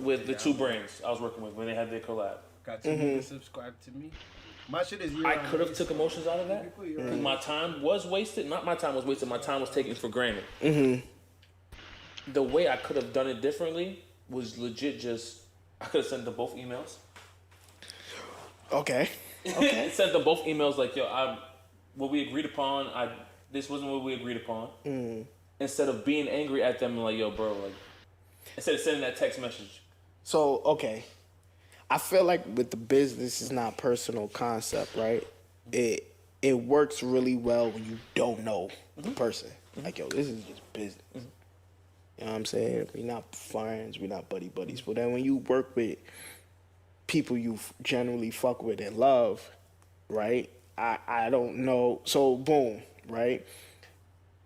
with the two brands I was working with when they had their collab. Got two niggas subscribe to me. My shit is I could have took emotions out of that because my time was wasted. Not my time was wasted. My time was taken for granted. The way I could have done it differently was legit. Just I could have sent them both emails. Okay. Sent them both emails like, yo, what we agreed upon. This wasn't what we agreed upon. Instead of being angry at them and like, yo, bro, like, instead of sending that text message. So okay. I feel like with the business is not personal concept, right? It works really well when you don't know the person. Like, yo, this is just business. You know what I'm saying? We're not friends, we're not buddies. But then when you work with people you generally fuck with and love, right? I don't know. So boom, right?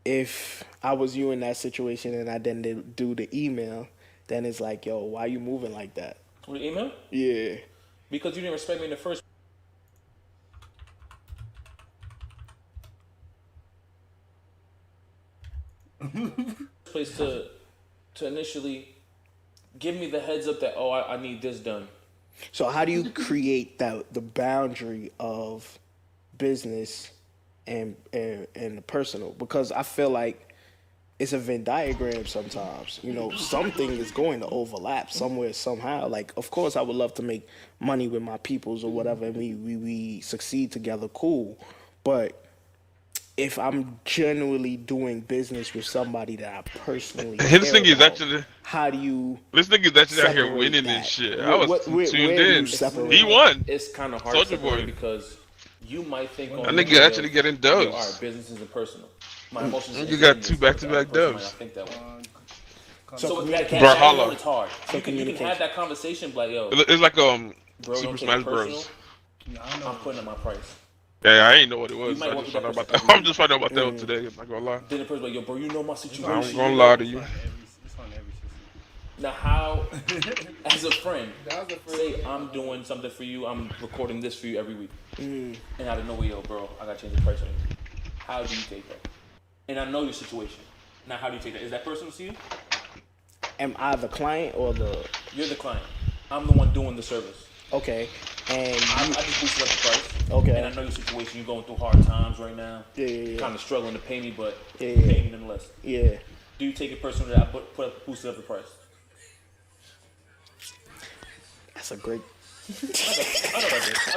If I was you in that situation and I didn't do the email, then it's like, yo, why you moving like that? With the email? Yeah. Because you didn't respect me in the first place to initially give me the heads up that, oh, I need this done. So how do you create the boundary of business and the personal? Because I feel like it's a Venn diagram sometimes. You know, something is going to overlap somewhere, somehow. Like, of course, I would love to make money with my peoples or whatever, and we succeed together, cool. But if I'm genuinely doing business with somebody that I personally This care nigga is about, actually. how do you This nigga is actually out here separate winning that? and shit. I was Where tuned do you in. separate He it? won. It's kind of hard Soulja to separate Boy. because you might think That nigga actually getting All dubs. right, business isn't personal. My emotions. You got two back-to-back dubs. I think that way. So that Brawlhalla. one is hard. So You can have that conversation, like, yo, It's like bro, Super don't take Smash it personal. Bros. I'm putting up my price. Yeah, I ain't know what it was. You might I want just to found out get about that that. I'm just finding out about that today. I'm not gonna lie. Then the person like, yo, bro, you know my situation. I ain't gonna lie to you. It's on every system. Now, how, as a friend, say I'm doing something for you, I'm recording this for you every week, and out of nowhere, yo, bro, I gotta change the price on you. How do you take that? And I know your situation. Now, how do you take that? Is that personal to you? Am I the client or the... You're the client. I'm the one doing the service. Okay. And I just boosted up the price. Okay. And I know your situation. You're going through hard times right now. Yeah. You're kind of struggling to pay me, but Yeah. you pay me nonetheless. Yeah. Do you take it personally that I boosted up the price? That's a great... I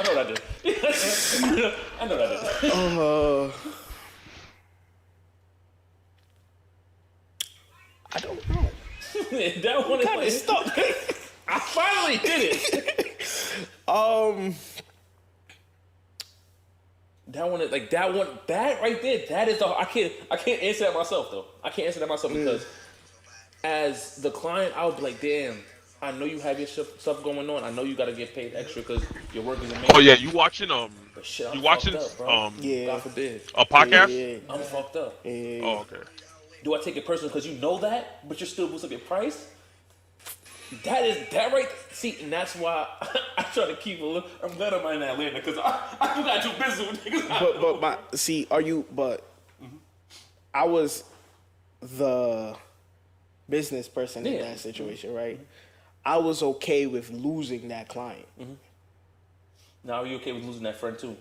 know what I did. I know what I did. I don't know. That one is Kinda like, stuck. I finally did it. That one is like that right there. That is the I can't answer that myself though. I can't answer that myself because as the client, I would be like, damn. I know you have your stuff going on. I know you got to get paid extra because your work is amazing. Oh yeah, you watching But shit, I'm you watching fucked up, bro. Yeah. God forbid. a podcast? Yeah. I'm fucked up. Oh okay. Do I take it personal because you know that, but you're still boosting up your price? That right. See, and that's why I try to keep a look. I'm glad I'm in Atlanta because I do got too busy with niggas. But I was the business person in that situation, right? I was okay with losing that client. Now, are you okay with losing that friend too?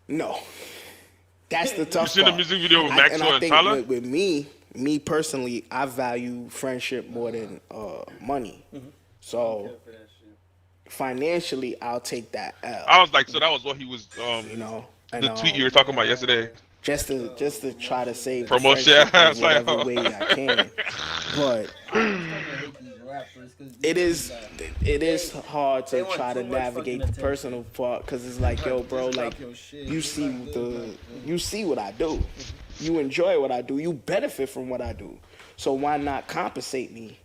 No. That's the tough You seen the part. music video with I Maxwell and think Tyler? with me personally, I value friendship more than money. So financially, I'll take that L. I was like, so that was what he was. You know, The tweet you were talking about yesterday. just to try to save the Promotion. friendship I in was like, whatever way I can. But it is hard to try to navigate the personal part because it's like, yo, bro, like you see what I do, you enjoy what I do, you benefit from what I do, so why not compensate me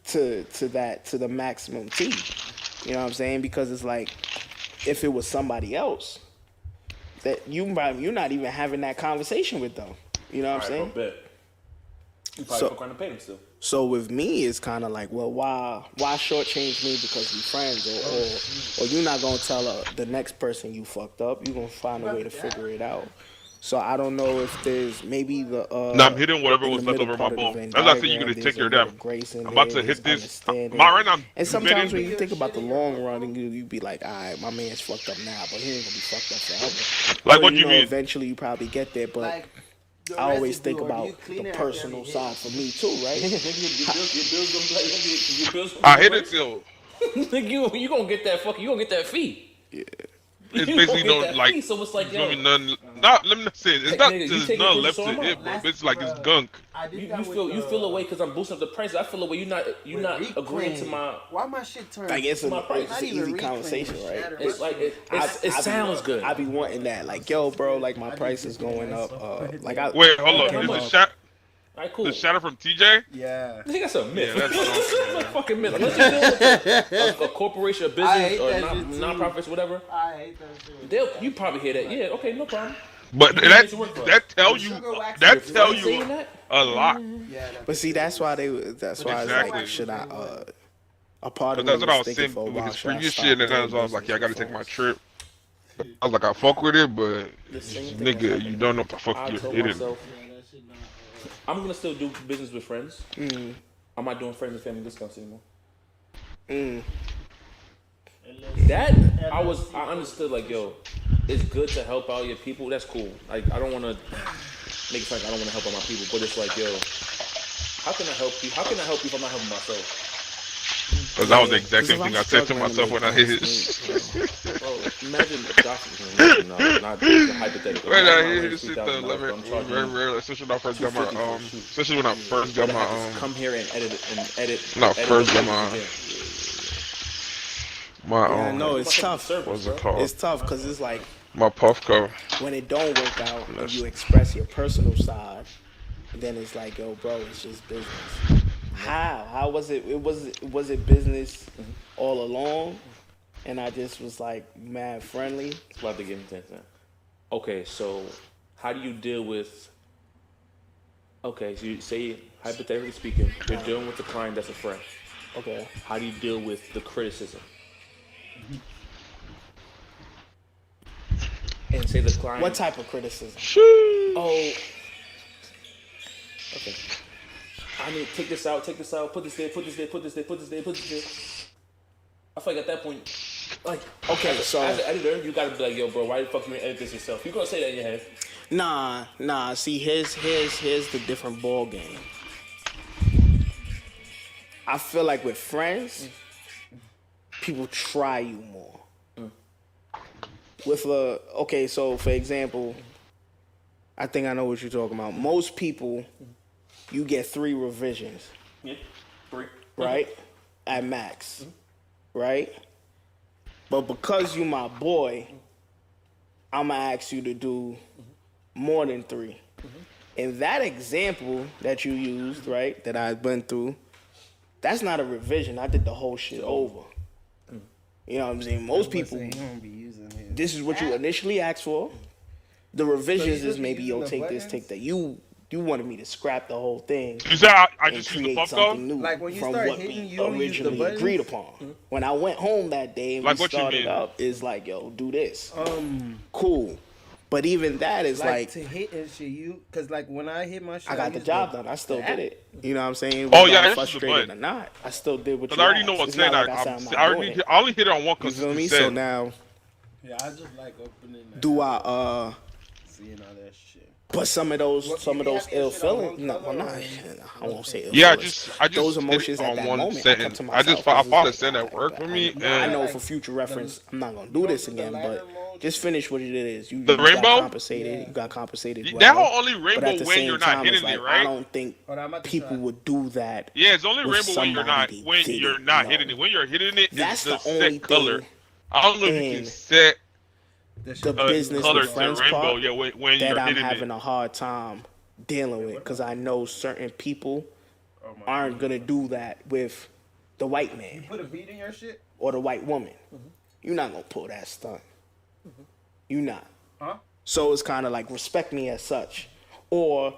to the maximum T? You know what I'm saying? Because it's like if it was somebody else that you're not even having that conversation with them. You know what I'm saying? Bet. You probably fuck around and pay them still. So with me, it's kind of like, well, why shortchange me because we friends, or you're not gonna tell the next person you fucked up. You're gonna find a way to figure it out. So I don't know if there's maybe the Nah, I'm hitting whatever in the was left middle over my part of the bowl. Venn That's why I said you diagram, could there's take a your little damn. grace in I'm there. about to hit there's this. understanding. My right now. And sometimes when bidding. you think about the long run, and you be like, all right, my man's fucked up now, but he ain't gonna be fucked up forever. Like So, what you mean? Eventually you probably get there, but Like, the I always residue, think or do about you clean the it after personal every side for me too, right? Your bills gonna be like your bills. I hit it till. You gonna get that fucking. You gonna get that fee. Yeah. It's You basically gonna no get that like. fee, so it's like, You feel yo, me? None. Not. Let me not say it. It's Hey, not. nigga, you There's taking none pictures, left so to am I. it, but it's like it's gunk. I did you that with feel away because I'm boosting up the price. I feel away. You're not agreeing to my. Why my shit turned? Like it's My price. an easy conversation, right? It's like it sounds good. I be wanting that, like, yo, bro, like my price is going up. Like I Wait, hold How on. much? Is the shot? Alright, cool. The shadow from TJ? Yeah. I think that's a myth. Yeah, that's That's a fucking myth. Unless you're dealing with a corporation, a I business, hate or that shit too. non-profits, whatever. I hate that shit. You probably hear that. Yeah, okay, no problem. But You need to work for that tell you Saying that? a lot. Yeah. But see, that's why it's Exactly. like, should I a part of That's me what I was was thinking saying for a with while. his Should I previous stop shit, and then doing I was like, yeah, I gotta business take my with trip. I was like, I fuck with it, but The same thing nigga, happened. you don't know what the fuck I you're told hitting. myself, I'm gonna still do business with friends. I'm not doing friends and family discounts anymore. That I understood, like, yo, it's good to help out your people. That's cool. Like, I don't want to make it sound like I don't want to help out my people, but it's like, yo, how can I help you? How can I help you if I'm not helping myself? Because that was the exact Because same if thing I'm I said to struggling myself when I make hit ends it. meet, bro. Bro, imagine the not hypothetical. When I Imagine hit my it, shit, rent the is $3,000, but 11, I'm charging very you rare, especially when I first got my, $250 for a shoot. especially when I first got But I my, have to come here and edit. No, edit first the got videos my, again. Yeah, I know my, it's tough. Service, what's bro. it called? It's tough because it's like My puff cover. when it don't work out and you express your personal side, then it's like, yo, bro, it's just business. How was it? Was it business all along? And I just was like mad friendly. It's about to give me 10 cents. Okay, so how do you deal with? Okay, so you say, hypothetically speaking, you're dealing with a client that's a friend. Okay. How do you deal with the criticism? And say the client. What type of criticism? Oh. Okay. I need to take this out, put this there, put this there, put this there, put this there, put this there. I feel like at that point, like, Okay, as so an editor, you gotta be like, yo, bro, why the fuck you ain't edit this yourself? You gonna say that in your head. nah. See, here's the different ball game. I feel like with friends, people try you more. With so for example, I think I know what you're talking about. Most people, you get 3 revisions, Yeah. 3. right? At max, right? But because you my boy, I'ma ask you to do more than 3. And that example that you used, right, that I've been through, that's not a revision. I did the whole shit over. You know what I'm saying? Most people, this is what you initially asked for. The revisions is maybe, yo, take this, take that. You wanted me to scrap the whole thing You said I and just used the create puff something cover? new Like when you from start what hitting, we you only use the originally buttons? agreed upon. When I went home that day and Like we what you started mean? up, it's like, yo, do this. Cool. But even that is like to hit and shit, cause like when I hit my shit, I got the use job done. I still did it. You know what I'm saying? Oh, Whether yeah, I'm this is the frustrated button. or not, I still did what Because you I already asked. know what's It's saying. not like I said I'm not I doing it. only hit it on one You feel consistent me? set. So now, Yeah, I just like opening that. do I Seeing all that shit. put some of those you be having ill your shit on feelings? one No, color I'm not. or- I won't say ill Yeah, feelings. I just those hit it emotions at on that one moment. setting. I come to I myself. found it's a like, setting that worked for me, I and know for future reference, I'm not gonna do this again. But just finish what it is. You The got rainbow? compensated. You got compensated. that well. whole only But rainbow at the when same you're time, not it's hitting it, like, I right? don't think Hold on, I'm about to people try. would do that. Yeah, it's only with rainbow when you're not somebody when that you're didn't not know. hitting it. When you're hitting it, That's it's the the only set color. thing I don't know if you in can set the business color with to friends rainbow. part Yeah, when that you're I'm hitting having it. a hard time dealing with, because I know certain people aren't gonna do that with the white man Put a beat in your shit, or the white woman. You're not gonna pull that stunt. You not. huh? So it's kind of like respect me as such, or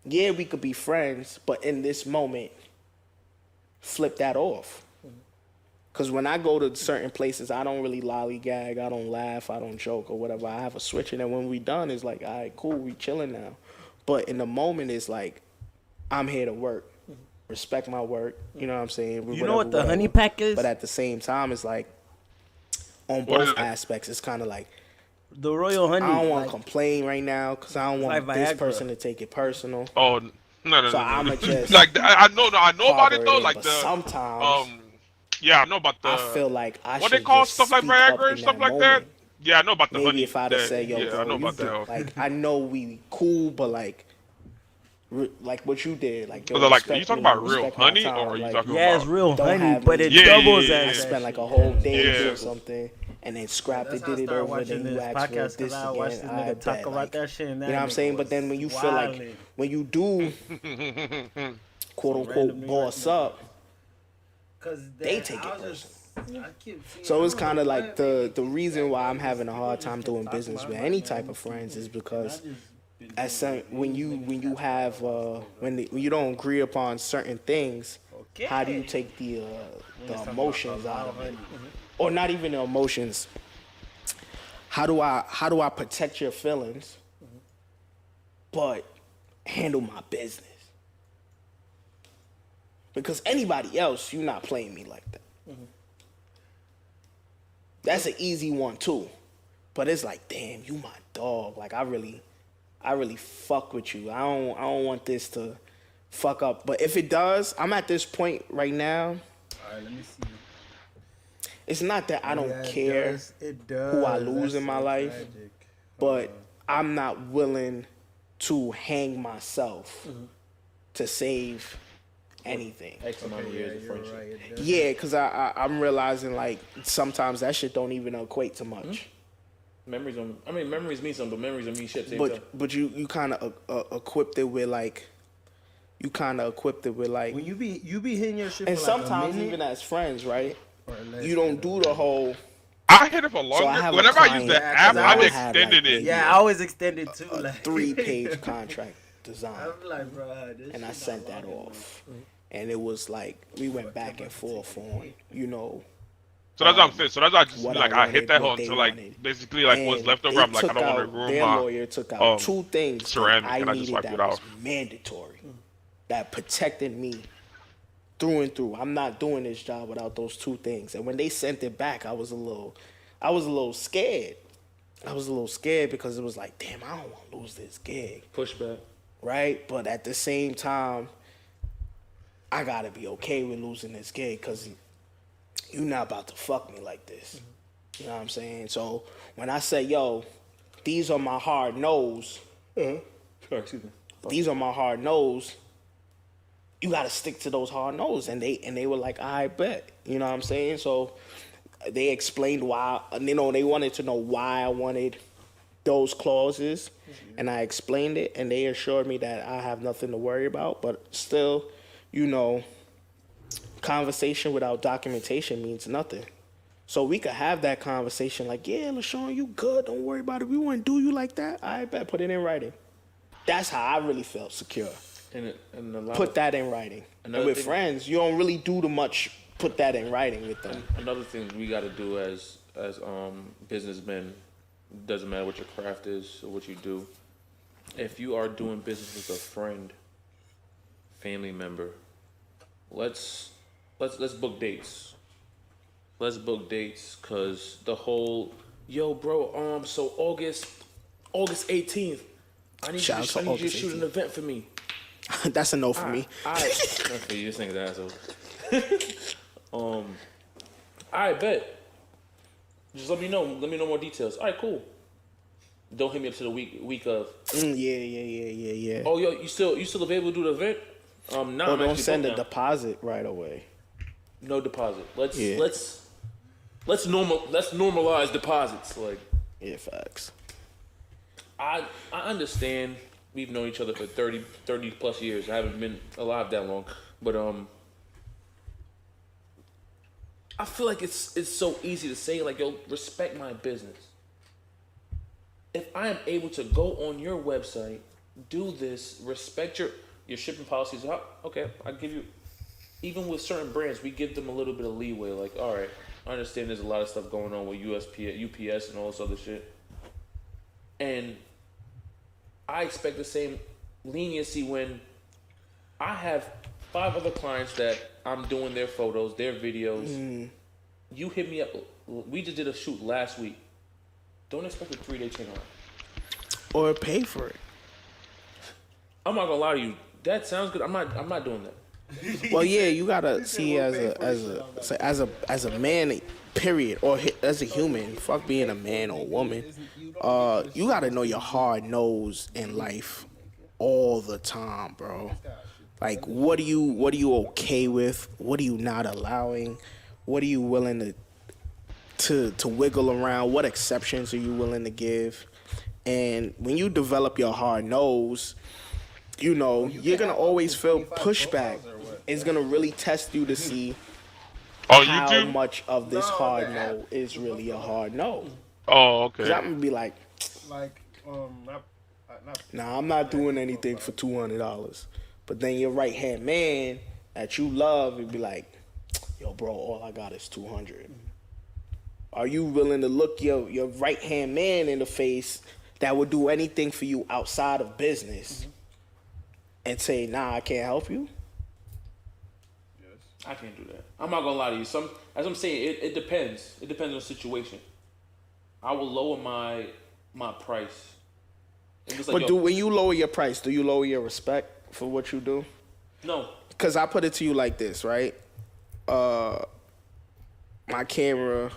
yeah, we could be friends, but in this moment, flip that off. Because when I go to certain places, I don't really lollygag, I don't laugh, I don't joke or whatever. I have a switch, and then when we done, it's like, all right, cool, we chilling now. But in the moment, it's like, I'm here to work. Respect my work. You know what I'm saying? You know what the honey pack is? But at the same time, it's like, on both aspects, it's kind of like, The royal honey. I don't want to complain right now because I don't want like this Viagra. person to take it personal. Oh no. So I'ma just like I know about it though. Like but the sometimes yeah, I know about the. I feel like I what should they call just stuff like speak up Viagra in and stuff that like moment. that. Yeah, I know about the Maybe honey. if I'd have said, yo, yeah, bro, I know you about that. like I know we cool, but like what you did, like yo, So like, are respect you talking me, about real respect my honey, time, or are you like, talking Yeah, about? it's real don't honey, have but me- it Yeah, doubles yeah, as I yeah. that spent like a shit. whole day Yeah. doing something, and then scrapped That's it, how I did it started over, watching then you this asked for podcast this because I watched this again. nigga I talk bet, about like, that shit. And that you know what I'm nigga saying? But was then when you feel like wildin'. when you do quote unquote random New York boss up, they take it personal. So it's kind of like the reason why I'm having a hard time doing business with any type of friends is because at when you have when you don't agree upon certain things, how do you take the emotions out of it, or not even the emotions? How do I protect your feelings, but handle my business? Because anybody else, you're not playing me like that. That's an easy one too, but it's like, damn, you my dog. Like I really fuck with you. I don't want this to fuck up. But if it does, I'm at this point right now. All right, let me see. It's not that I don't Yeah, care it does. who I lose That's in my so life, tragic. but I'm not willing to hang myself to save anything. X amount of years of You're friendship. right, it does. Yeah, because I'm realizing like sometimes that shit don't even equate to much. Memories mean something, but memories don't mean shit. Same time. But you kind of equipped it with like When you be hitting your shit and for like sometimes a minute, even as friends, right? or less You don't do the whole I hit it for I longer. have a Whenever I use client the that app, I I've had, extended like, it. Yeah, I always extended too. a Like 3-page contract design, I'm like, bro, this and I shit sent not that long off, and it was like we went back and forth on, you know. So that's what I'm saying. So that's why I just What like I I hit wanted, that what hole they until like wanted. basically like what's And left over. they I'm like I took don't want to out- ruin their my lawyer took out 2 things that ceramic, I and I just needed wiped that it was off. mandatory, that protected me through and through. I'm not doing this job without those 2 things. And when they sent it back, I was a little scared. I was a little scared because it was like, damn, I don't want to lose this gig, Pushback. right? But at the same time, I gotta be okay with losing this gig because you're not about to fuck me like this. You know what I'm saying? So when I say, yo, these are my hard no's, Sorry, excuse me. these are my hard no's, you gotta stick to those hard no's. And they were like, I bet. You know what I'm saying? So they explained why, you know, they wanted to know why I wanted those clauses, and I explained it, and they assured me that I have nothing to worry about. But still, you know, conversation without documentation means nothing. So we could have that conversation like, yeah, LaShawn, you good, don't worry about it. We wouldn't do you like that. I bet, put it in writing. That's how I really felt secure. And a lot Put of, that in writing. And Another with thing- friends, you don't really do the much put that in writing with them. another thing we got to do as businessmen, doesn't matter what your craft is or what you do. If you are doing business with a friend, family member, let's book dates. Let's book dates, cause the whole so August 18th, I need Shout out to you to August shoot an 18th. event for me. That's a no for me. Not for you, this nigga's asshole. I bet. Just let me know. Let me know more details. All right, cool. Don't hit me up to the week of. Yeah. Oh, yo, you still available to do the event? Nah, Or I'm don't actually send a booked now. deposit right away. No deposit. Let's normalize deposits. Like, Yeah, facts. I understand we've known each other for 30 plus years. I haven't been alive that long, but I feel like it's so easy to say, like, yo, respect my business. If I am able to go on your website, do this, respect your shipping policies, okay, I give you even with certain brands, we give them a little bit of leeway. Like, all right, I understand there's a lot of stuff going on with UPS and all this other shit, and I expect the same leniency when I have 5 other clients that I'm doing their photos, their videos. You hit me up. We just did a shoot last week. Don't expect a 3-day turnaround. Or pay for it. I'm not gonna lie to you. That sounds good. I'm not doing that. Well, yeah, you gotta see as a man, period, or as a human. Fuck being a man or a woman. You gotta know your hard nose in life all the time, bro. Like, what are you okay with? What are you not allowing? What are you willing to wiggle around? What exceptions are you willing to give? And when you develop your hard nose, you know, you're going to always feel pushback. It's going to really test you to see how much of this hard no is really a hard no. Oh, okay. Because I'm going to be like, not nah, I'm not doing anything for $200. But then your right-hand man that you love would be like, yo, bro, all I got is $200. Are you willing to look your right-hand man in the face that would do anything for you outside of business and say, nah, I can't help you? Yes. I can't do that. I'm not gonna lie to you. As I'm saying, it depends. It depends on the situation. I will lower my price. But when you lower your price, do you lower your respect for what you do? No. Because I put it to you like this, right? My camera,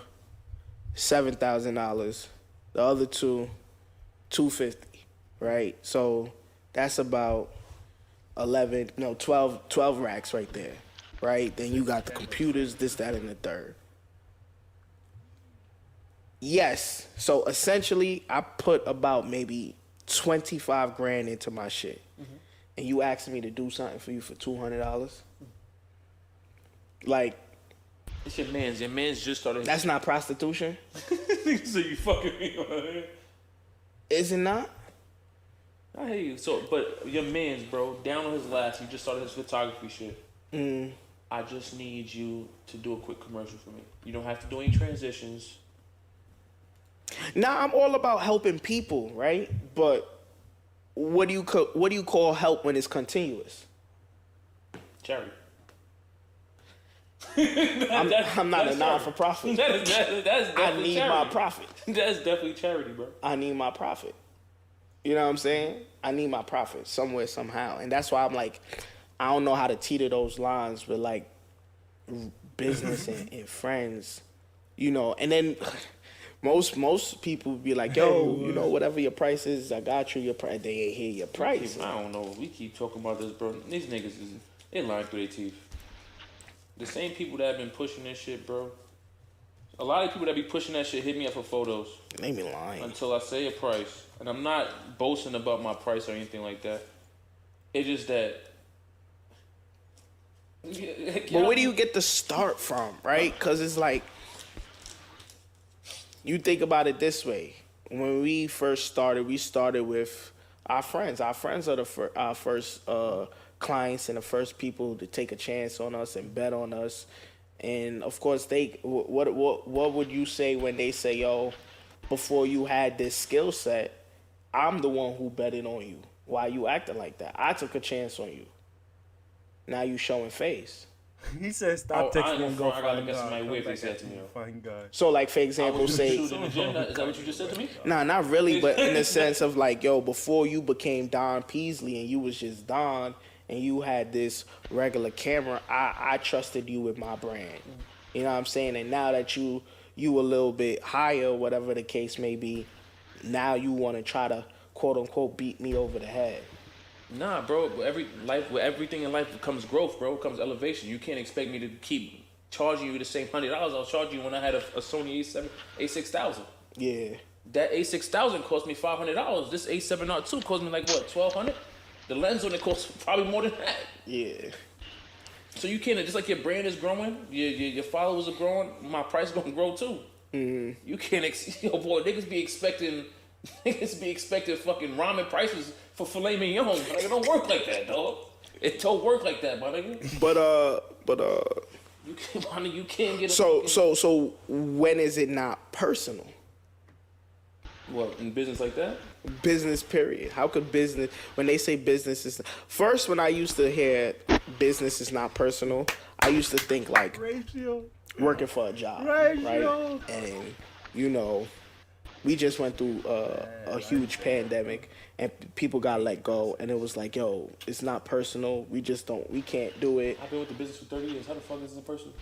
$7,000. The other two, $250, right? So that's about 12 racks right there, right? Then you got the computers, this, that, and the third. Yes. So essentially, I put about maybe 25 grand into my shit. And you asking me to do something for you for $200? Like, it's your man's. Your man's just started. That's not prostitution? So you fucking me. Is it not? I hear you. So, but your man's, bro, down on his last, he just started his photography shit. I just need you to do a quick commercial for me. You don't have to do any transitions. Nah, I'm all about helping people, right? But what do you call help when it's continuous? Charity. I'm not a non-for-profit. That's definitely I need charity. my profit. That's definitely charity, bro. I need my profit. You know what I'm saying? I need my profit somewhere, somehow. And that's why I'm like, I don't know how to teeter those lines with like business and friends, you know. And then most people be like, yo, you know, whatever your price is, I got you your price. They ain't hear your price. I don't know. We keep talking about this, bro. These niggas they lying through their teeth. The same people that have been pushing this shit, bro. A lot of people that be pushing that shit hit me up for photos. They be lying. Until I say a price. And I'm not boasting about my price or anything like that. It's just that. But where do you get the start from, right? Because it's like, you think about it this way. When we first started, we started with our friends. Our friends are our first clients and the first people to take a chance on us and bet on us. And of course, what would you say when they say, yo, before you had this skill set, I'm the one who betted on you. Why you acting like that? I took a chance on you. Now you showing face. He said, "Stop texting and go I gotta find get God. somebody Come weird back they said at to me me. and find God." So, like, for example, say, Is that what you just said to me? nah, not really, but in the sense of like, yo, before you became Don Peasley and you was just Don and you had this regular camera, I trusted you with my brand. You know what I'm saying? And now that you a little bit higher, whatever the case may be, now you want to try to quote unquote beat me over the head. Nah, bro. With everything in life comes growth, bro. Comes elevation. You can't expect me to keep charging you the same $100 I was charging you when I had a Sony A6000. Yeah. That A6000 cost me $500. This A7R2 cost me like what, $1,200? The lens on it costs probably more than that. Yeah. So you can't, just like your brand is growing, your followers are growing, my price is gonna grow too. Mm-hmm. You can't, yo boy, niggas be expecting fucking ramen prices for filet mignon. Like, it don't work like that, dog. It don't work like that, my nigga. But You can't get. So when is it not personal? What, in business like that? Business period. How could business, when they say business is, first when I used to hear business is not personal, I used to think like working for a job, right? And you know, we just went through a huge pandemic and people got let go, and it was like, yo, it's not personal. We can't do it. I've been with the business for 30 years. How the fuck is this personal?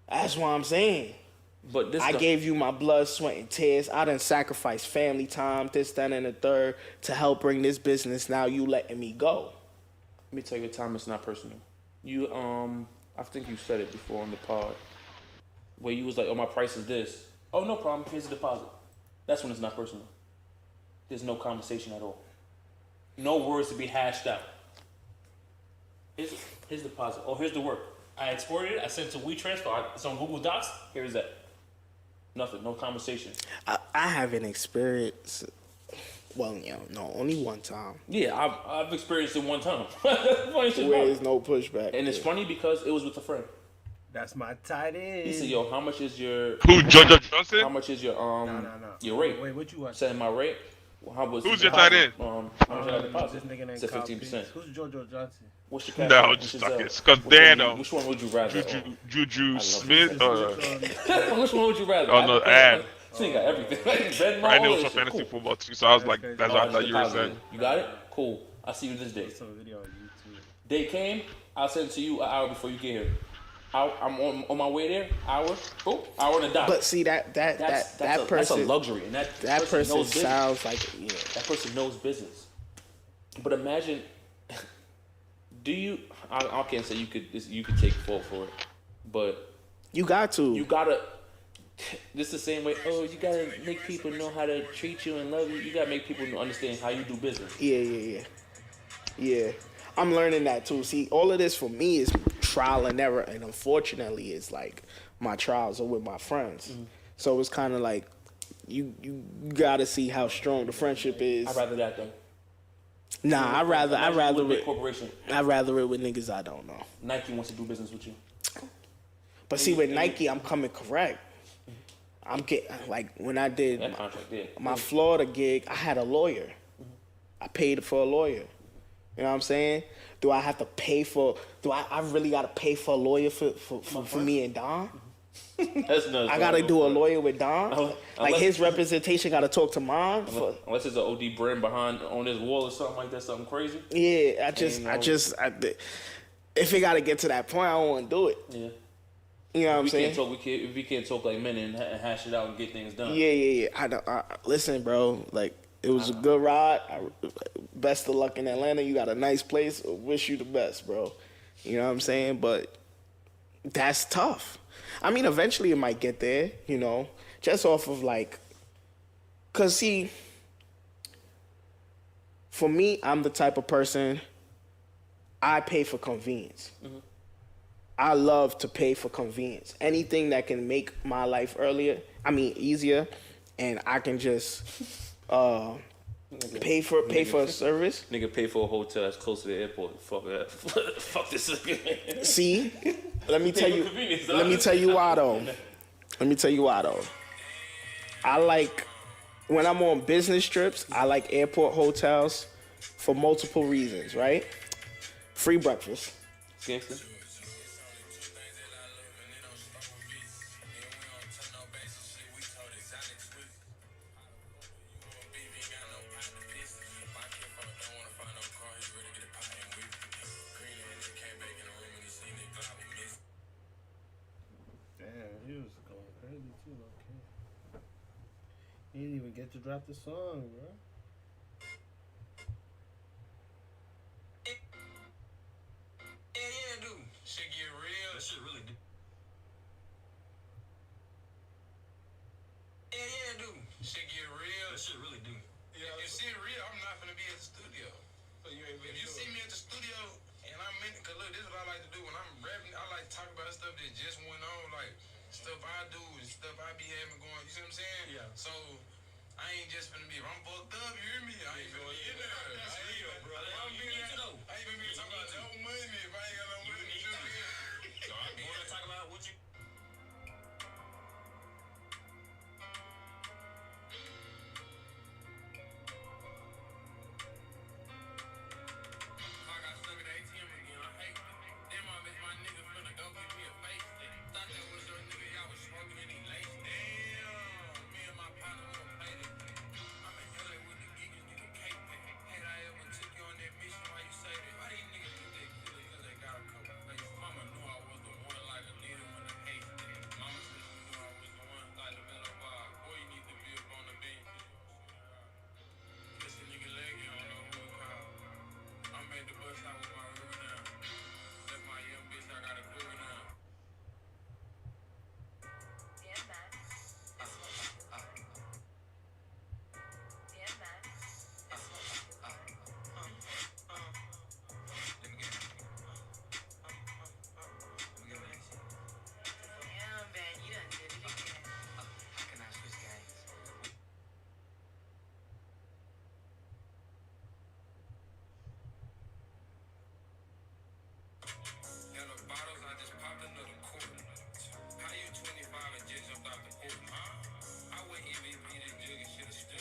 That's what I'm saying. But I gave you my blood, sweat, and tears. I done sacrificed family time, this, that, and the third to help bring this business. Now you letting me go. Let me tell you a time it's not personal. You, I think you said it before on the pod, where you was like, oh, my price is this. Oh, no problem. Here's the deposit. That's when it's not personal. There's no conversation at all. No words to be hashed out. Here's the deposit. Oh, here's the work. I exported it. I sent it to WeTransfer. It's on Google Docs. Here's that. Nothing. No conversation. I haven't experienced. Well, no, only one time. Yeah, I've experienced it one time. Funny shit. Where there's no pushback. And it's funny because it was with a friend. That's my tight end. He said, "Yo, how much is your Who, JoJo Johnson? How much is your No. your rate?" Wait, what you watch? Saying my rate. Well, how was Who's the your tight end? How much I got deposit? This nigga named Said Kyle 15%. Pitts. Who's JoJo Johnson? What's your cash? No, out? just What's talking. your, Because which one Dan, would you- Which one would you rather? Juju love Smith, Which one would you rather? Oh, no, ad. This nigga got everything. Ben I knew it all was that for shit. fantasy Cool. football too, so I was like, that's what I thought you were Deposit. saying. You got it? Cool. I'll see you this day. Some video on YouTube. Day came, I'll send it to you an hour before you get here. I'm on my way there, hour on the dot. But see that that's a person, luxury, and that person knows business. sounds like That person knows business. But imagine, I can't say you could take fault for it, but you got to. you gotta. This the same way. Oh, you gotta make people know how to treat you and love you. You gotta make people understand how you do business. Yeah. I'm learning that too. See, all of this for me is trial and error, and unfortunately, it's like my trials are with my friends. Mm-hmm. So it's kind of like you gotta see how strong the friendship is. I'd rather that though. Nah, I'd rather Big it. corporation. I'd rather it with niggas I don't know. Nike wants to do business with you. But see, with Nike, I'm coming correct. I'm getting like when I did That contract, yeah. my Florida gig, I had a lawyer. I paid for a lawyer. You know what I'm saying? Do I have to pay for? Do I really got to pay for a lawyer for me and Don? That's nuts. I got to do a lawyer with Don. Like his representation got to talk to mine. Unless there's an OD brand behind on his wall or something like that, something crazy. Yeah, if it got to get to that point, I don't want to do it. Yeah. You know what I'm saying? We can't talk like men and hash it out and get things done. Yeah. Listen, bro. Like it was a good ride. Best of luck in Atlanta. You got a nice place. Wish you the best, bro. You know what I'm saying? But that's tough. I mean, eventually it might get there. You know, just off of like, cause see, for me, I'm the type of person. I pay for convenience. Mm-hmm. I love to pay for convenience. Anything that can make my life easier, and I can just pay for a service. Nigga pay for a hotel that's close to the airport. Fuck that. Fuck this. See, let me tell you why though. I like when I'm on business trips. I like airport hotels for multiple reasons. Right? Free breakfast. Gangster. He didn't even get to drop the song, bro. Yeah, dude. Shit get real. That shit really do. Yeah, dude. Shit get real. That shit really do. Yeah, if shit real, I'm not gonna be at the studio. So you ain't. If you see me at the studio and I'm in, cause look, this is what I like to do when I'm rapping. I like to talk about stuff that just went on, like stuff I do and stuff I be having going. You see what I'm saying? Yeah. So I I ain't just finna be. If I'm fucked up, you hear me? I ain't finna be in there. That's real, bro. I ain't finna be talking about no money if I ain't got no money. So I be gonna talk about what you. I got stuck at the ATM again. I hate it. Then my nigga finna go get me a face stick. Thought that was your nigga. Y'all was smoking and he laced. Damn. Me and my partner gonna play this. I'm in LA with the geekers, nigga cake that. Hate I ever took you on that mission. Why you say that? Why these niggas think they kill it? Cause they got a couple faces. Mama knew I was the one like a leader when the hate that. Mama said she knew I was the one like the mellow bar. Boy, you need to be up on the bench. Kiss a nigga leg, you don't know who to call. I'm at the bus, I was my river now. Left my young bitch, I got a quiver now. Damn, man. That's what Damn, man. That's what Damn, man, you done did it again. How can I switch games? Hello bottles, I just popped another quarter. How you 25 and just jumped out the porch, huh? I went MVP, this jiggy should've stood.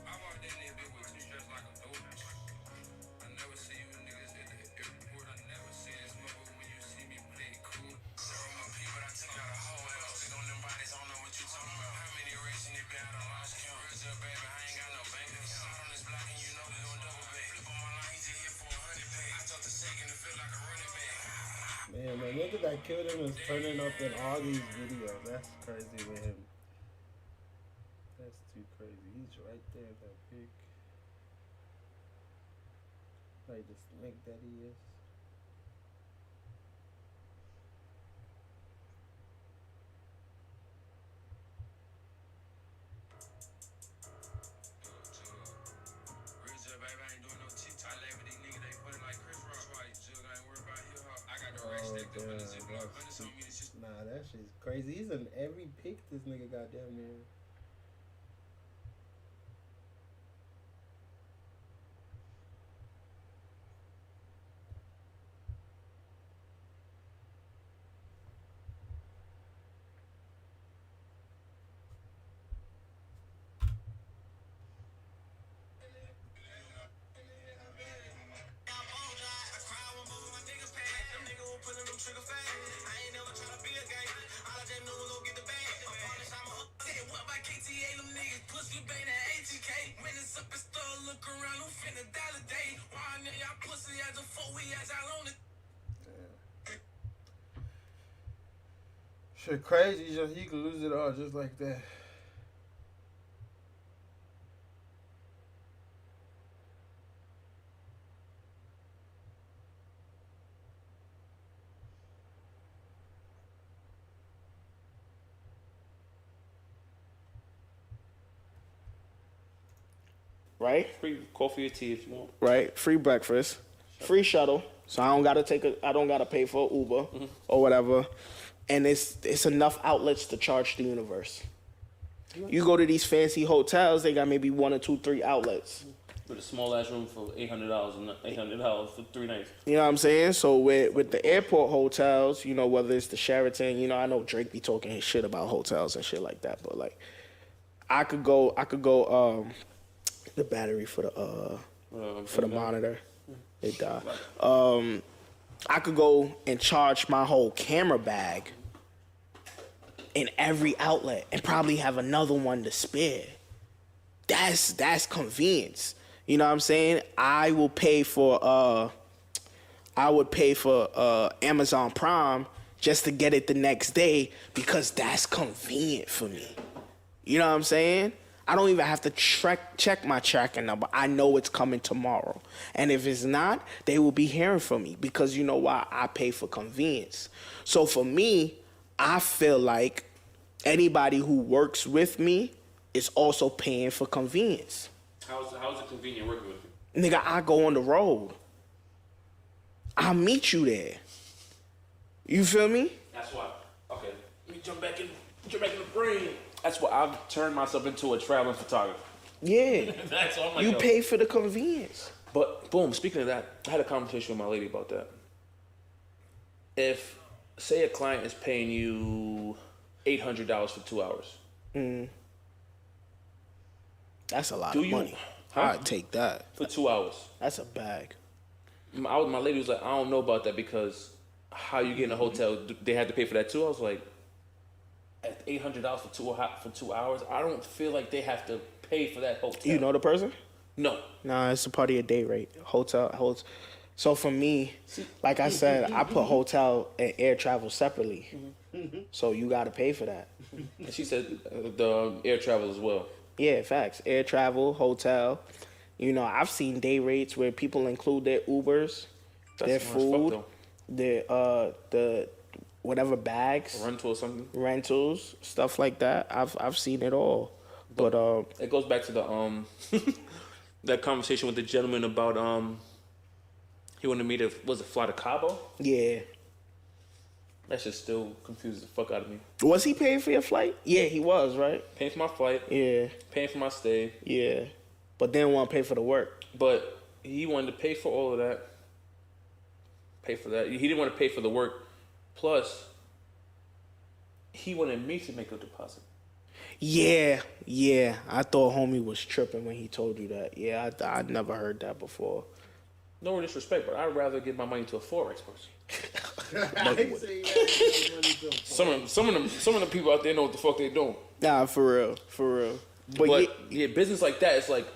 I walked in there bitch with two straps like a door. I never see you niggas at the airport. I never see this mother when you see me play it cool. Serve my people, I took out a whole L. Stick on them bodies, I don't know what you talking about. How many racing it been out of lost count? Real up, baby, I ain't got no bank account. Slide on this block and you know we gon' double pay. Flip on my line, he just hit for 100 pay. I took the second to feel like a running back. Man, the nigga that killed him is turning up in all these videos. That's crazy with him. That's too crazy. He's right there in that pic. Like the snake that he is. Real baby, I ain't doing no TikTok live with these niggas. They put it like Chris Rock. That's why you jug, I ain't worried about hip hop. I got the right stick up in the ziplock. Hundreds on me, this shit. Nah, that shit's crazy. He's in every pic this nigga got down there. Shit crazy, just he could lose it all just like that. Right? Free coffee or tea if you want. Right? Free breakfast, free shuttle, so I don't gotta pay for Uber or whatever, and it's enough outlets to charge the universe. You go to these fancy hotels, they got maybe 1 or 2, 3 outlets. With a small ass room for $800 for 3 nights. You know what I'm saying? So with the airport hotels, you know, whether it's the Sheraton, you know, I know Drake be talking his shit about hotels and shit like that, but like, I could go. The battery for the monitor, it died. I could go and charge my whole camera bag in every outlet and probably have another one to spare. That's convenience. You know what I'm saying? I would pay for Amazon Prime just to get it the next day because that's convenient for me. You know what I'm saying? I don't even have to check my tracking number. I know it's coming tomorrow. And if it's not, they will be hearing from me because you know why? I pay for convenience. So for me, I feel like anybody who works with me is also paying for convenience. How's it convenient working with you? Nigga, I go on the road. I'll meet you there. You feel me? That's why. Okay. Let me jump back in the brain. That's why I've turned myself into a traveling photographer. Yeah. That's all I'm like, You yo. pay for the convenience. But boom, speaking of that, I had a conversation with my lady about that. If say a client is paying you $800 for 2 hours, That's a lot Do of you- money. Huh? I'd take that. for 2 hours, That's a bag. my lady was like, I don't know about that because how you get in a hotel, they had to pay for that too. I was like, at $800 for 2 hours, I don't feel like they have to pay for that hotel. You know the person? No. Nah, it's a part of your day rate. Hotel. So for me, like I said, I put hotel and air travel separately. So you got to pay for that. And she said the air travel as well. Yeah, facts. Air travel, hotel. You know, I've seen day rates where people include their Ubers, their smart as fuck, food, though. their the whatever bags, Rental or something. rentals, stuff like that. I've seen it all. But It goes back to the that conversation with the gentleman about he wanted me to fly to Cabo. yeah. That shit still confuses the fuck out of me. Was he paying for your flight? Yeah, he was, right? Paying for my flight, Yeah, paying for my stay, yeah. But didn't want to pay for the work. but he wanted to pay for all of that. Pay for that. He didn't want to pay for the work. Plus, he wanted me to make a deposit. Yeah. I thought homie was tripping when he told you that. Yeah, I'd never heard that before. No disrespect, but I'd rather give my money to a forex person. I ain't saying that. Some of the people out there know what the fuck they doing. Nah, for real. But yeah, business like that, it's like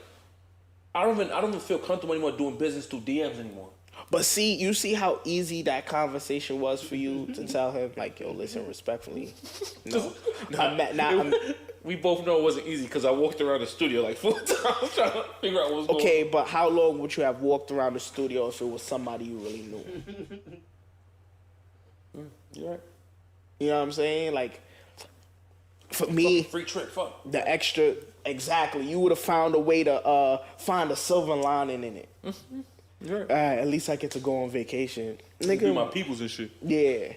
I don't even feel comfortable anymore doing business through DMs anymore. But see, you see how easy that conversation was for you to tell him, like, yo, listen, respectfully. No. We both know it wasn't easy because I walked around the studio like 4 times trying to figure out what was going on. Okay, but how long would you have walked around the studio if it was somebody you really knew? You're right. You know what I'm saying? Like, for me, Free trip, fuck. the extra, exactly, you would have found a way to find a silver lining in it. You're right. At least I get to go on vacation. Do Nigga, my peoples and shit. yeah.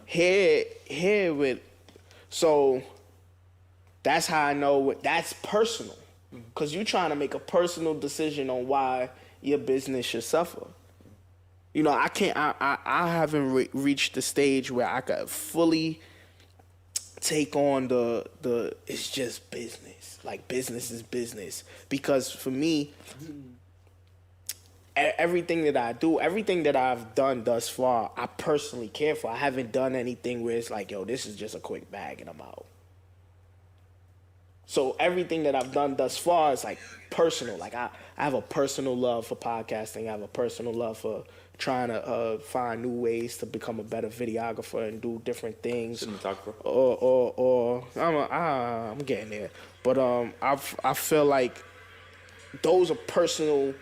Here with, so that's how I know that's personal. Because you're trying to make a personal decision on why your business should suffer. You know, I haven't reached the stage where I could fully take on the it's just business. Like, business is business. Because for me, everything that I do, everything that I've done thus far, I personally care for. I haven't done anything where it's like, yo, this is just a quick bag and I'm out. So everything that I've done thus far is like personal. Like I have a personal love for podcasting. I have a personal love for trying to find new ways to become a better videographer and do different things. Cinematographer. Or I'm getting there. But I feel like those are personal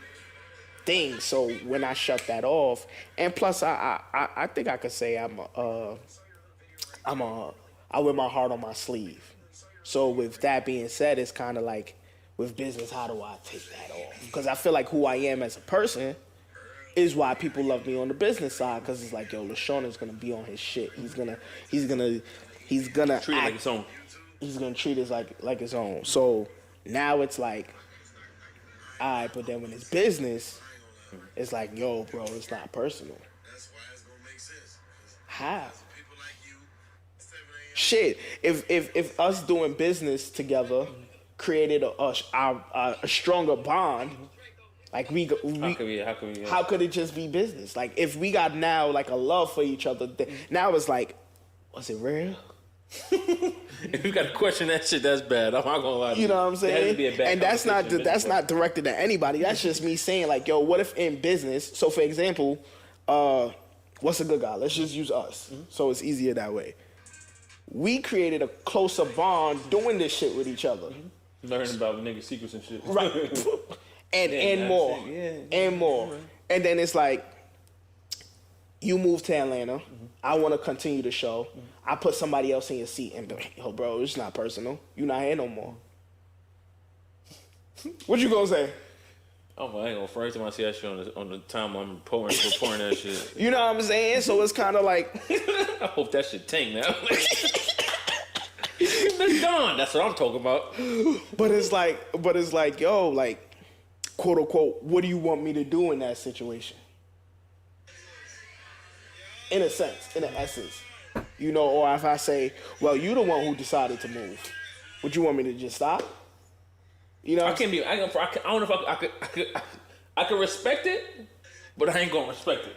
thing. So when I shut that off, and plus I think I could say I wear my heart on my sleeve. So with that being said, it's kind of like with business, how do I take that off? Because I feel like who I am as a person is why people love me on the business side. Because it's like, yo, LaShawn is gonna be on his shit. He's gonna Treat it like its own. He's gonna treat it like his own. So now it's like, all right, but then when it's business, it's like, yo, bro, it's not personal. That's why it's gonna make sense. How? People like you, 7 a.m. Shit, if us doing business together created a stronger bond, like how could it just be business? Like if we got now like a love for each other, now it's like, was it real? If you got to question that shit, that's bad. I'm not gonna lie to you. You know what I'm There has to saying? be a bad And that's conversation not directed at anybody. That's just me saying like, yo, what if in business? So for example, what's a good guy? Let's just use us, so it's easier that way. We created a closer bond doing this shit with each other, Learning about nigga secrets and shit. right? and that's more, it. Yeah, and more. And then it's like, you move to Atlanta. I want to continue the show. I put somebody else in your seat and be like, yo, bro, it's not personal. You not here no more. What you gonna say? Oh, I ain't gonna. First time I see that shit on the time I'm pouring that shit. You know what I'm saying? So it's kind of like, I hope that shit tank now. Miss Dawn. That's what I'm talking about. But it's like, yo, like, quote unquote, what do you want me to do in that situation? In a sense, in an essence. You know, or if I say, well, you the one who decided to move. Would you want me to just stop? You know, I don't know if I could respect it, but I ain't gonna respect it.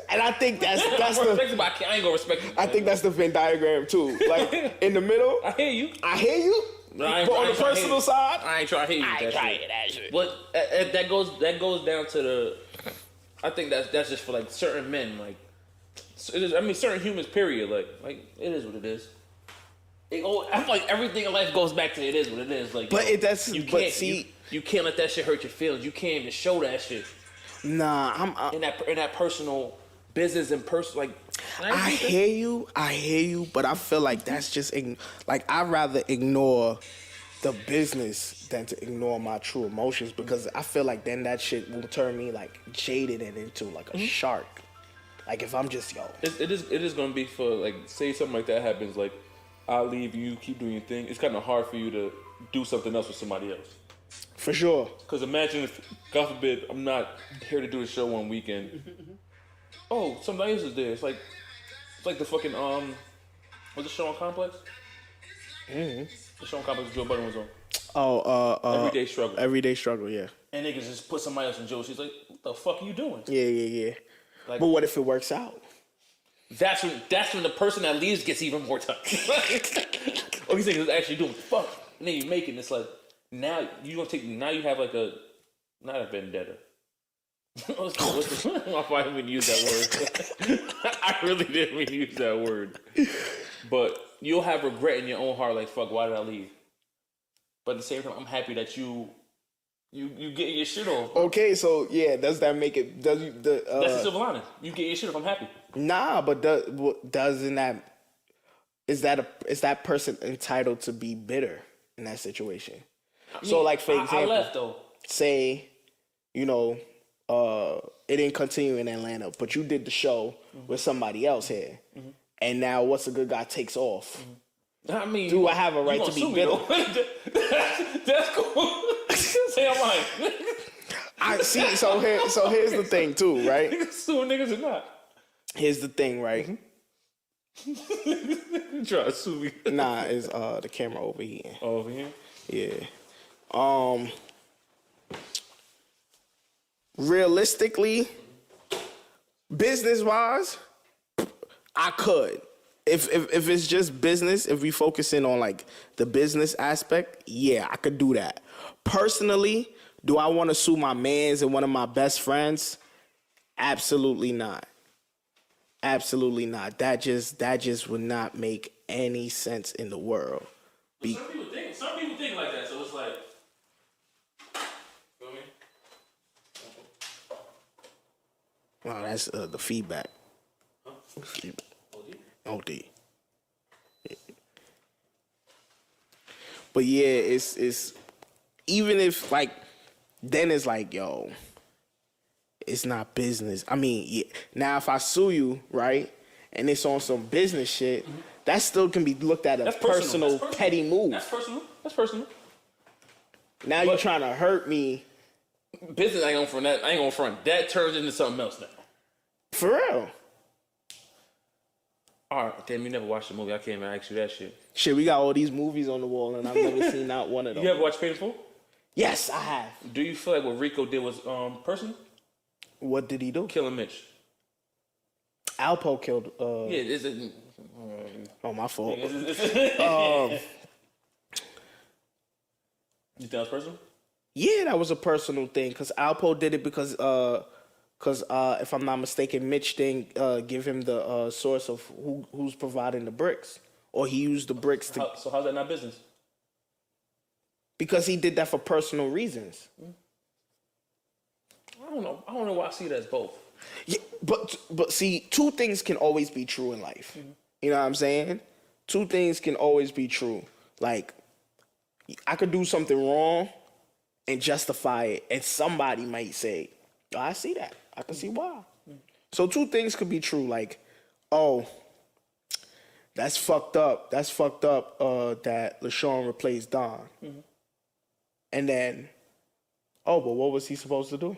and I think that's I respect it, but I ain't gonna respect it. I think that's the Venn diagram too. Like in the middle, I hear you. I hear you. But I ain't- But I on the ain't tryna hear personal you. side, I ain't trying to hear you. I ain't with trying to shit. hear that shit. But that goes down to the. I think that's just for like certain men. Like, it is, I mean, certain humans. Period. Like it is what it is. I feel like everything in life goes back to it is what it is. Like, But yo, it- that's- you but can't see- you can't let that shit hurt your feelings. You can't even show that shit nah, in that personal business and like. I hear you, but I feel like that's just like I'd rather ignore the business than to ignore my true emotions because I feel like then that shit will turn me like jaded and into like a shark. Like if I'm just It is gonna be for like say something like that happens like I'll leave you keep doing your thing. It's kind of hard for you to do something else with somebody else. for sure. Because imagine if God forbid I'm not here to do a show one weekend. Oh, somebody else is there. It's like the fucking what's the show on Complex? The show on Complex Joe Budden was on. Everyday Struggle. Everyday struggle, yeah. And niggas just put somebody else in jail. She's like, what the fuck are you doing? Yeah. Like, But what if it works out? That's when the person that leaves gets even more time. Or he's thinking actually doing fuck. And then you make it and it's like now you have like not a vendetta. I didn't even use that word. I really didn't even use that word. But you'll have regret in your own heart, like fuck, why did I leave? But at the same time, I'm happy that you get your shit off. Okay, so yeah, does that make it? That's the silver lining. You get your shit off. I'm happy. Nah, but doesn't that is that person entitled to be bitter in that situation? So, like for example, I left though. say, you know, it didn't continue in Atlanta, but you did the show with somebody else here, and now what's a good guy takes off. I mean, Do I have a right to be bitter? That's cool. Say I'm lying. I see. So here's the thing too, right? Niggas suing niggas or not. Here's the thing, right? Try to sue me. Nah, is the camera over here? Over here. Yeah. Realistically, business wise, I could. If it's just business, if we focusing on like the business aspect, yeah, I could do that. Personally, do I want to sue my mans and one of my best friends? Absolutely not. Absolutely not. That just would not make any sense in the world. Some people think like that, so it's like, feel me? Wow, that's the feedback. OD. Yeah. But yeah, it's even if like then it's like, yo, it's not business. I mean, yeah. Now if I sue you, right, and it's on some business shit, that still can be looked at as personal, petty move. That's personal. Now you're trying to hurt me. Business ain't gonna front that. I ain't gonna front. That turns into something else now. For real. All right, damn, you never watched the movie. I can't even ask you that shit. Shit, we got all these movies on the wall and I've never seen not one of them. You ever watched Paid in Full? Yes, I have. Do you feel like what Rico did was personal? What did he do? Killing Mitch. Alpo killed. Yeah, Oh, my fault. you think that's personal? Yeah, that was a personal thing because Alpo did it because if I'm not mistaken, Mitch didn't give him the source of who's providing the bricks, or he used the bricks to. So how's that not business? Because he did that for personal reasons. I don't know. I don't know why I see it as both. Yeah, but see, two things can always be true in life. You know what I'm saying? Two things can always be true. Like, I could do something wrong and justify it, and somebody might say, oh, I see that. I can see why. So two things could be true. Like, oh, That's fucked up. That's fucked up. That LaShawn replaced Don, and then, but what was he supposed to do?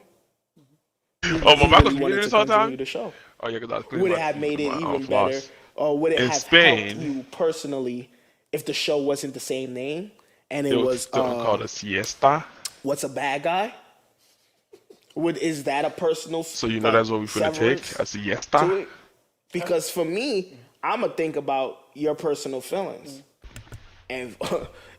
Oh, my mouth was He wanted bleeding to this whole continue time. the show. Oh yeah, because I was Would it have made it even better, or would it In have Spain, helped you personally if the show wasn't the same name and it was still called a siesta. What's a Bad Guy? Is that a personal? So you know that's what we're gonna take severance a siesta. to it? Because for me, I'ma think about your personal feelings, and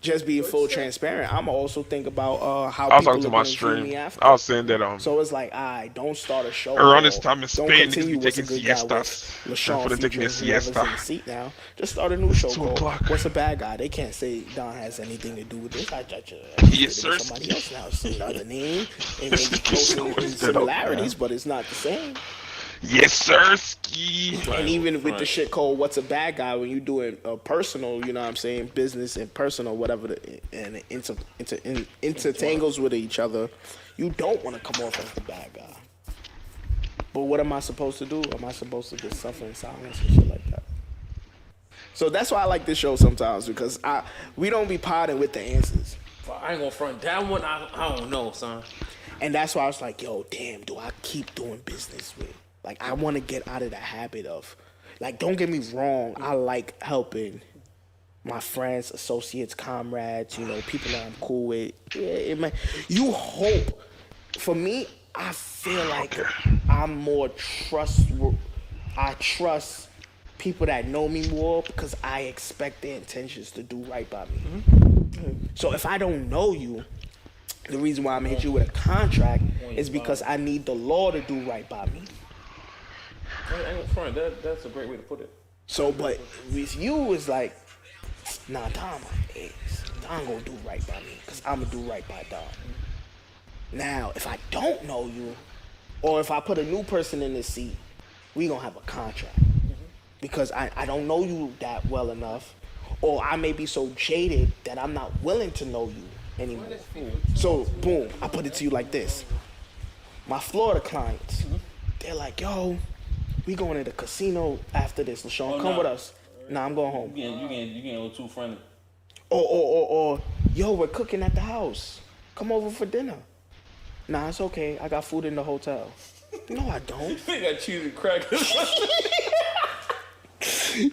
just being full transparent, I'ma also think about how I was people talking to are my gonna view me stream. after. I was saying that So it's like, don't start a show. around this or time in don't Spain, niggas continue be What's a taking Good Guy siestas. with LaShawn For the taking a featuring whoever's in siesta. the seat now. Just start a new show 2 called o'clock. What's a Bad Guy. They can't say Don has anything to do with this. I Yes, sir. somebody else now. It's another name. It may be Nigga close switched in it up, similarities, but it's not the same. Yes, sir. Ski. And even with the shit called What's a Bad Guy, when you doing a personal, you know what I'm saying, business and personal, whatever, and it intertangles with each other, you don't want to come off as the bad guy. But what am I supposed to do? Am I supposed to just suffer in silence and shit like that? So that's why I like this show sometimes, because we don't be potting with the answers. I ain't gonna front that one. I don't know, son. And that's why I was like, yo, damn, do I keep doing business with? Like, I want to get out of the habit of, like, don't get me wrong, I like helping my friends, associates, comrades, you know, people that I'm cool with. Yeah, you hope. For me, I feel like I'm more I trust people that know me more because I expect their intentions to do right by me. So if I don't know you, the reason why I'm hit you with a contract is because I need the law to do right by me. That's a great way to put it. So, but with you, it's like, nah, Don gonna do right by me because I'm gonna do right by Don. Now, if I don't know you, or if I put a new person in this seat, we gonna have a contract because I don't know you that well enough, or I may be so jaded that I'm not willing to know you anymore. So, boom, I put it to you like this. My Florida clients, they're like, yo, we going to the casino after this. LaShawn, come with us. Nah, I'm going home. You getting a little too friendly. Or, yo, we're cooking at the house. Come over for dinner. Nah, it's okay. I got food in the hotel. No, I don't. They got cheese and crackers.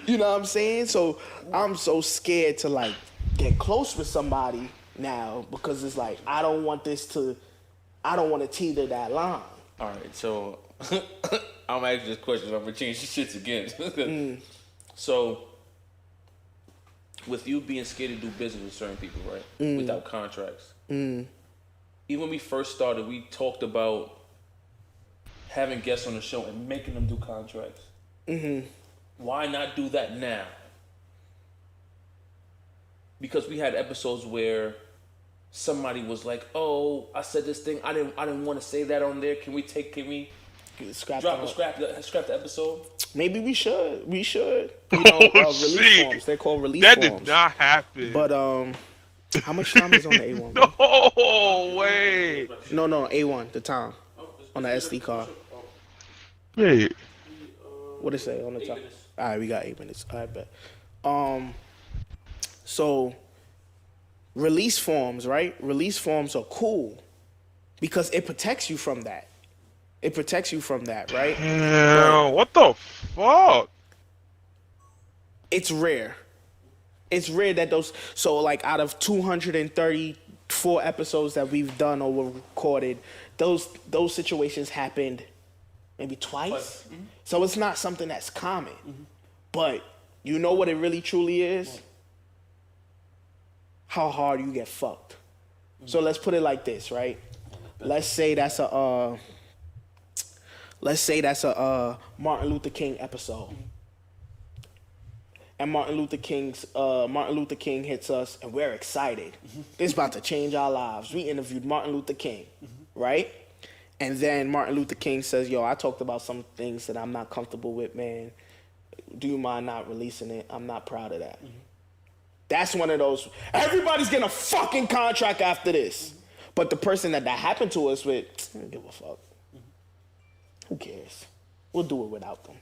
You know what I'm saying? So I'm so scared to like get close with somebody now because it's like I don't want to teeter that line. All right, so I'm gonna ask you this question. I'm gonna change the shits again. So, with you being scared to do business with certain people, right? Without contracts. Even when we first started, we talked about having guests on the show and making them do contracts. Why not do that now? Because we had episodes where somebody was like, "Oh, I said this thing. I didn't want to say that on there. Can we scrap the episode?" Maybe we should. You know, release forms. They're called release That forms. did not happen. But how much time is on the A1? No way. No, A1. The time on the SD card. Wait. What it say on the top? All right, we got 8 minutes. I bet. So release forms, right? Release forms are cool because it protects you from that. Right? What the fuck? It's rare. It's rare that so like out of 234 episodes that we've done or were recorded, those situations happened maybe twice. So it's not something that's common. But you know what it really truly is? How hard you get fucked. So let's put it like this, right? Let's say that's a Martin Luther King episode. And Martin Luther King hits us and we're excited. It's about to change our lives. We interviewed Martin Luther King, right? And then Martin Luther King says, yo, I talked about some things that I'm not comfortable with, man. Do you mind not releasing it? I'm not proud of that. That's one of those, everybody's getting a fucking contract after this. But the person that happened to us with, I don't give a fuck. Who cares? We'll do it without them.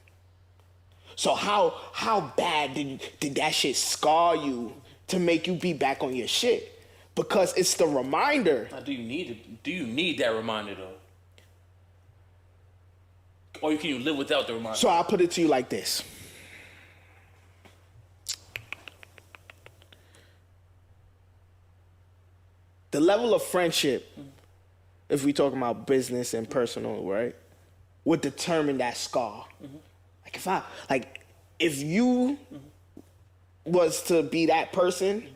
So how bad did that shit scar you to make you be back on your shit? Because it's the reminder. Now, do you need that reminder though? Or can you live without the reminder? So I'll put it to you like this. The level of friendship, if we talking about business and personal, right, would determine that scar. If you was to be that person,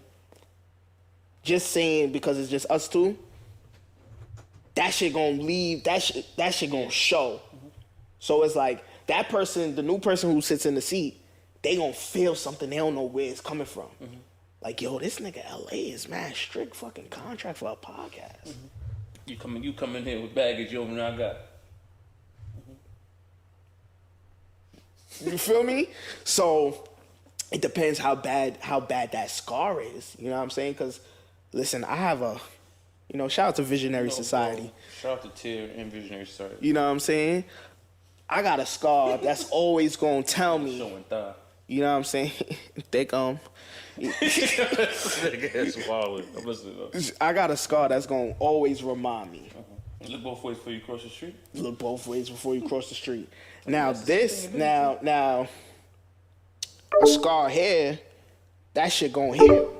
just saying because it's just us two, that shit gonna leave. That shit gonna show. So it's like that person, the new person who sits in the seat, they gonna feel something. They don't know where it's coming from. Like, yo, this nigga LA is mad strict fucking contract for a podcast. You come in here with baggage you don't know got. You feel me? So it depends how bad that scar is. You know what I'm saying? Because listen, I have a, shout out to Visionary Society. Bro, shout out to Tier and Visionary Society. You know what I'm saying? I got a scar that's always gonna tell me. Showing thigh. You know what I'm saying? Thick That's wild. I'm listening though. I got a scar that's gonna always remind me. Look both ways before you cross the street. Look both ways before you cross the street. Now now a scar here, that shit gonna heal.